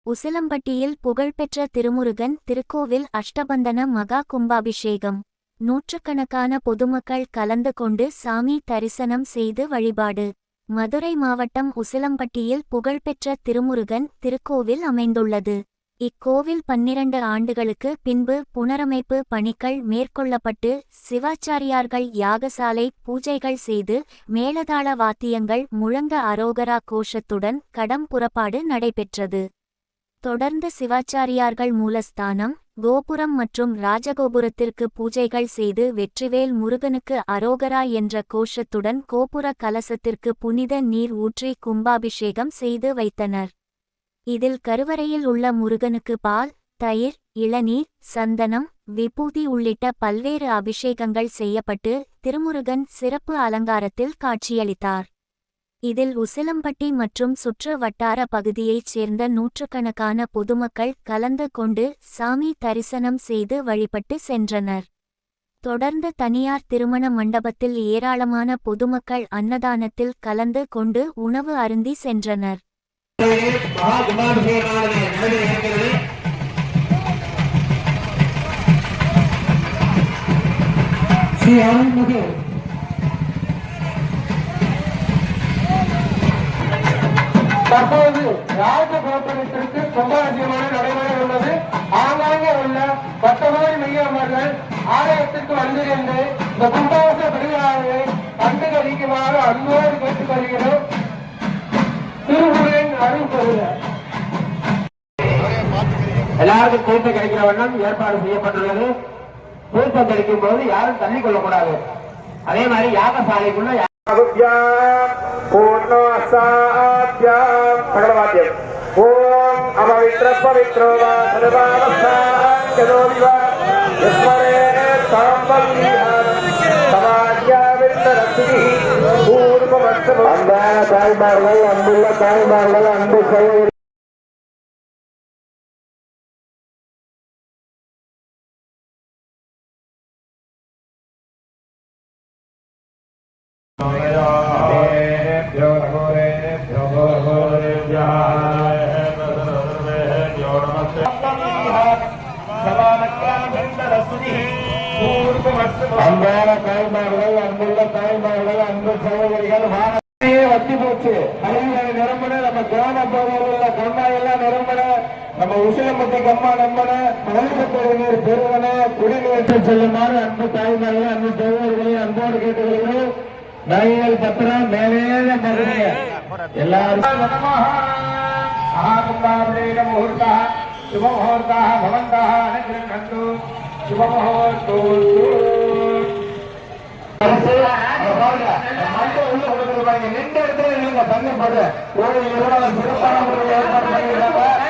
உசிலம்பட்டியில் புகழ்பெற்ற திருமுருகன் திருக்கோவில் அஷ்டபந்தன மகா கும்பாபிஷேகம். நூற்றுக்கணக்கான பொதுமக்கள் கலந்து கொண்டு சாமி தரிசனம் செய்து வழிபாடு. மதுரை மாவட்டம் உசிலம்பட்டியில் புகழ்பெற்ற திருமுருகன் திருக்கோவில் அமைந்துள்ளது. இக்கோவில் 12 ஆண்டுகளுக்கு பின்பு புனரமைப்பு பணிகள் மேற்கொள்ளப்பட்டு சிவாச்சாரியார்கள் யாகசாலை பூஜைகள் செய்து மேளதாள வாத்தியங்கள் முழங்க அரோகரா கோஷத்துடன் கடம் புறப்பாடு நடைபெற்றது. தொடர்ந்து சிவாச்சாரியார்கள் மூலஸ்தானம், கோபுரம் மற்றும் ராஜகோபுரத்திற்கு பூஜைகள் செய்து வெற்றிவேல் முருகனுக்கு அரோகரா என்ற கோஷத்துடன் கோபுர கலசத்திற்கு புனித நீர் ஊற்றி கும்பாபிஷேகம் செய்து வைத்தனர். இதில் கருவறையில் உள்ள முருகனுக்கு பால், தயிர், இளநீர், சந்தனம், விபூதி உள்ளிட்ட பல்வேறு அபிஷேகங்கள் செய்யப்பட்டு திருமுருகன் சிறப்பு அலங்காரத்தில் காட்சியளித்தார். இதில் உசிலம்பட்டி மற்றும் சுற்று வட்டார பகுதியைச் சேர்ந்த நூற்றுக்கணக்கான பொதுமக்கள் கலந்து கொண்டு சாமி தரிசனம் செய்து வழிபட்டு சென்றனர். தொடர்ந்து தனியார் திருமண மண்டபத்தில் ஏராளமான பொதுமக்கள் அன்னதானத்தில் கலந்து கொண்டு உணவு அருந்தி சென்றனர். தற்போது ராஜகோபுரத்திற்கு கும்பாபிஷேகம் நடைபெற உள்ளது. ஆங்காங்கே உள்ள 10 கோடி மையவர்கள் ஆலயத்திற்கு வந்திருந்து இந்த கும்பாபிஷேக பெருவிழாவை கண்டுகளிக்குமாறு அன்போடு கேட்டுக் கொள்கிறோம். திருமுருகன் அருள் பெறுக. எல்லாருக்கும் தீர்த்தம் கிடைக்கிற வண்ணம் ஏற்பாடு செய்யப்பட்டுள்ளது. தீர்த்தம் கிடைக்கும் போது யாரும் தள்ளி கொள்ளக்கூடாது. அதே மாதிரி யாகசாலைக்குள்ள ஓம் அபவித்ர பவித்ரோ வா சர்வாவஸ்தாச்சதோ விவா யஸ்மரே சாம்பல்யாவிந்தரஸ்தி பூர்வமஸ்தம. அன்பான தாய்மார்கள், அன்புள்ள தாய்மார்கள், அன்பு சகோதரி அன்பான தாய்மார்கள், அன்புள்ள தாய்மார்கள், அன்பு சகோதரிகள், வானத்தையே வத்தி போச்சு. கழிவுகளை நிரம்பன, நம்ம கிராம பகுதிகளில் கொண்டாயெல்லாம் நிரம்பன, நம்ம உசிலம்பட்டி கம்மா நம்பன, மனிதத்தோடு நீர் பெறுவன, குடிநீர் செல்லுமாறு அன்பு தாய்மார்கள், அன்பு சகோதரிகளை அன்போடு கேட்டுக்கொள்கிறோம். நகைகள் பத்திரம் மேலே மறுபடிய எல்லாரும் முகூர்த்தா சுபமுகூர்த்தா பவந்தா அனுகிரகந்து சுபமுகூர்த்தோ. நின்று இடத்துல தண்ணி போட்டு சிறப்பான முறையில் ஏற்பாடு பண்ணியிருக்காங்க.